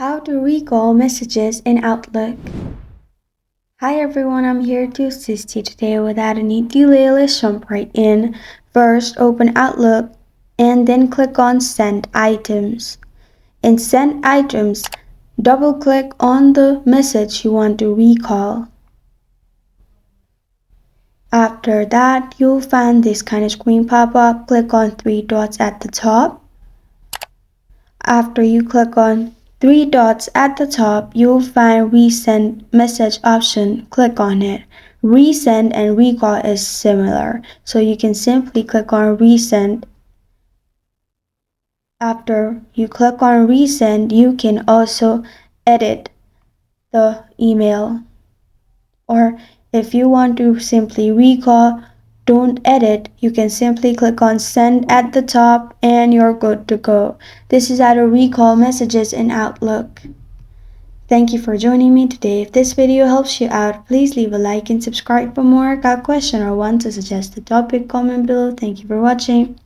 How to recall messages in Outlook. Hi everyone, I'm here to assist you today. Without any delay, let's jump right in. First, open Outlook and then click on Send Items. In Send Items, double click on the message you want to recall. After that, you'll find this kind of screen pop up. Click on three dots at the top. After you click on three dots at the top, you'll find Resend Message option. Click on it. Resend and recall is similar, so you can simply click on Resend. After you click on Resend, you can also edit the email. Or if you want to simply recall, don't edit, you can simply click on Send at the top and you're good to go. This is how to recall messages in Outlook. Thank you for joining me today. If this video helps you out, please leave a like and subscribe for more. Got a question or want to suggest a topic, comment below. Thank you for watching.